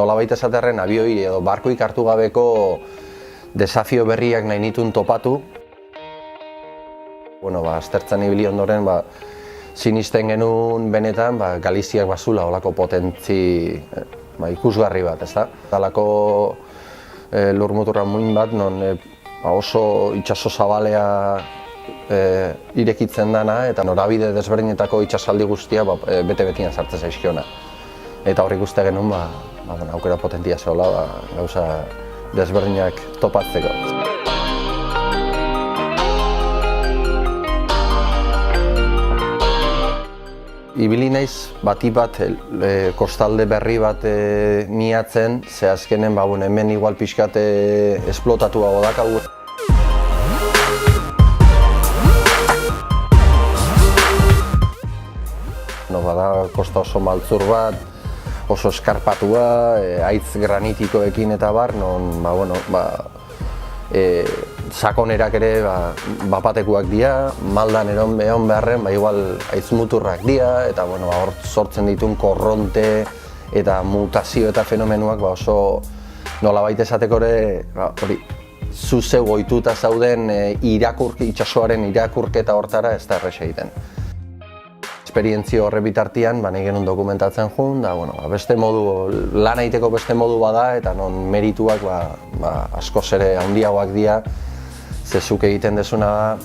nolabait esaterren abioi edo barkoik hartu gabeko desafio berriak nahi nituen topatu. Aztertzen ibili ondoren, sinisten genuen benetan Galiziak bazula olako potentzi ikusgarri bat, ezta? Halako lurmuturra muin bat, non oso itsaso zabalea irekitzen dana eta norabide desberdinetako itsasaldi guztia bete-betian sartzen zaizkiona. Eta hor ikuste genuen aukera potentia zegoela gauza desberdinak topatzeko. Ibili naiz batik bat kostalde berri bat miatzen, ze azkenen hemen igual pixkat esplotatu hau dakagu. Bada kosta oso maltzur bat, oso eskarpatua, haitz granitikoekin eta bar, non sakonerak ere bapatekuak dira, maldan egon beharren igual haitz muturrak dira, eta hor sortzen dituen korronte eta mutazio eta fenomenuak oso nolabait esateko ere zuzeu ohituta zauden itsasoaren irakurketa hortara ez da erresa egiten. Esperientzio horre bitartean, nahi genuen dokumentatzen jun, beste modu, lan egiteko beste modu bada eta non merituak askoz ere handiagoak dira, zezuk egiten dezuna da,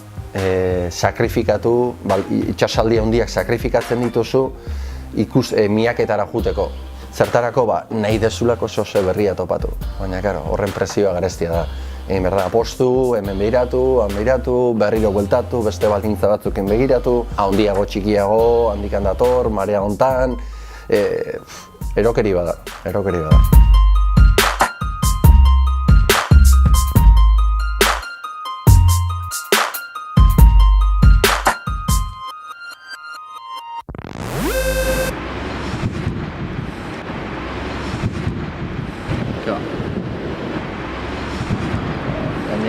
sakrifikatu, itsasaldi handiak sakrifikatzen dituzu miaketara juteko. Zertarako nahi dezulako zose berria topatu, baina horren presioa garestia da. Egin behar da, apostu, hemen behiratu, han behiratu, berriro bueltatu, beste baldintza batzukin begiratu, handiago txikiago, handikan dator, marea hontan, erokeri bada, erokeri bada.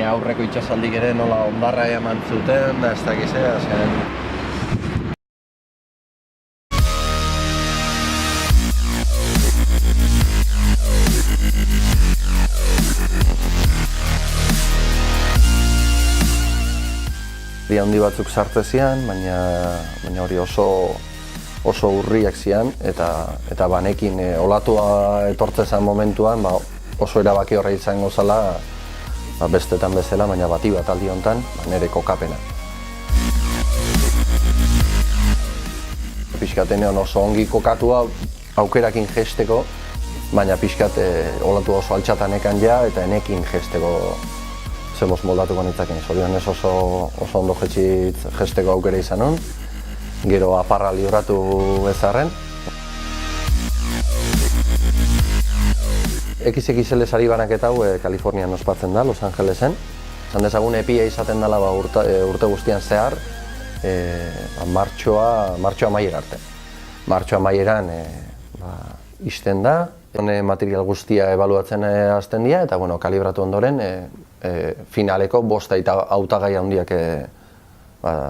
Aurreko itsasaldik ere nola hondarra eman zuten, da ez dakiz azken. Handi batzuk sartze zian, baina hori oso urriak zian, eta banekin olatua etortzezan momentuan oso erabaki horra izango zela bestetan bezala, baina bati bat aldi honetan, nire kokapena. Pixkatenean oso ongi kokatua aukerakin jesteko, baina pixkat olatu oso altxatanekan ja eta enekin jesteko zemoz moldatuko nitzaken. Zorionez oso ondo jesteko aukera izan hon, gero aparra libratu ezarren. XXL sari banaketa hau Kalifornian ospatzen da, Los Angelesen. Esan dezagun epia izaten dela urte guztian zehar, martxoa amaiera arte. Martxoa amaieran ixten da, material guztia ebaluatzen hasten dira, eta kalibratu ondoren finaleko bosta eta hautagai handiak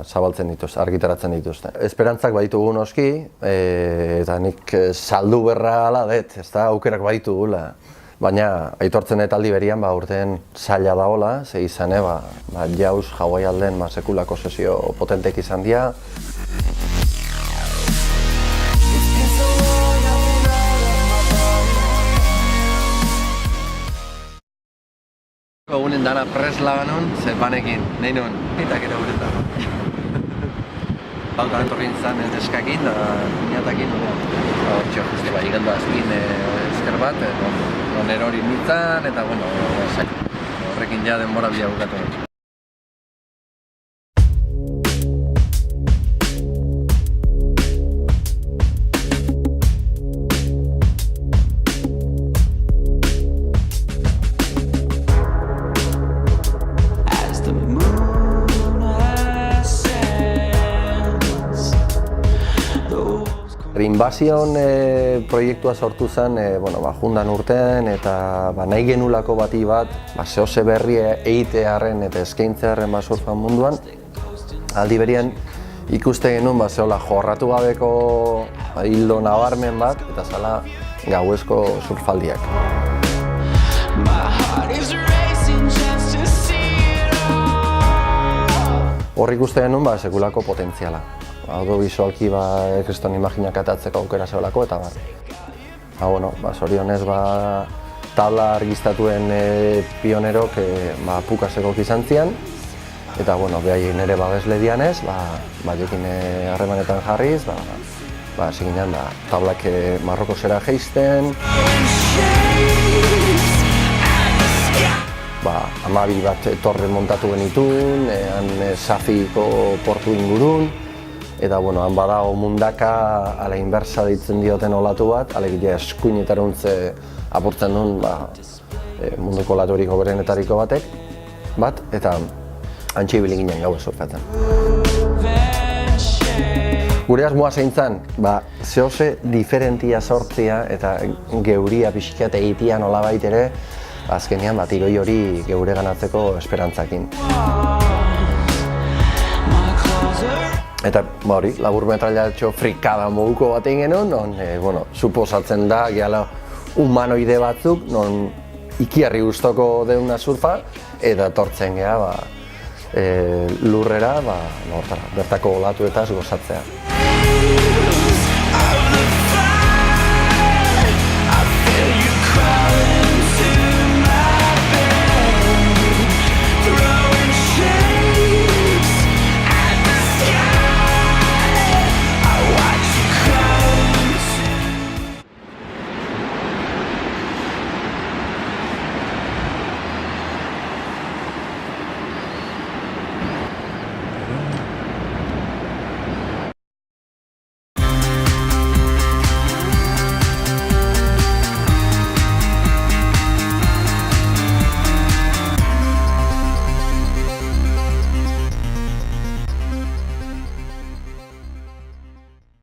zabaltzen dituzte, argitaratzen dituzte. Esperantzak baditugu noski, eta nik saldu berra ala dut, ez da aukerak baditugula. Baina aitortzen eta aldi berian urtean zaila dagoela, ze izan jauz Hawaii alden sekulako sesio potentek izan dira. Egunen dana presla banon, zer banekin, nahi nuen, eta gero guretan. Bauta entorrin zan eskakin, da niatakin, hortxe justi igando azpin esker bat, non erori nintzen, eta horrekin ja denbora bila bukatu. Invasion proiektua sortu zen jundan urtean eta nahi genulako bati bat zehose berri egitearen eta eskaintzearen surfan munduan. Aldi berian ikuste genuen zehola jorratu gabeko hildo nabarmen bat eta zala gauezko surfaldiak. Hor ikusten genuen sekulako potentziala. Audiovisualki kriston imaginak atatzeko aukera zeolako eta bar. Zorionez tabla argiztatuen pionerok pukaseko izan zian. Eta behaien nire babesle dianez, jekin harremanetan jarriz, hasi ginen tablak Marrokosera jeisten. 12 bat torre montatu genitun, Safiko portu ingurun. Eta han badago mundaka ala inbersa deitzen dioten olatu bat, alegia eskuinetaruntze apurtzen duen munduko olaturik hoberenetariko bat, eta antxe ibili ginen gauez surfatzen. Gure asmoa zein zen, zehose diferentia sortzia eta geuria pixkat egitea nolabait ere, azkenean tiroi hori geure ganatzeko esperantzakin. Eta laburmetrailatxo frikada moduko bat egin genuen, suposatzen da, gehala humanoide batzuk, non ikiarri gustoko deuna surfa, eta tortzen geha lurrera, bertako olatuetaz gozatzea.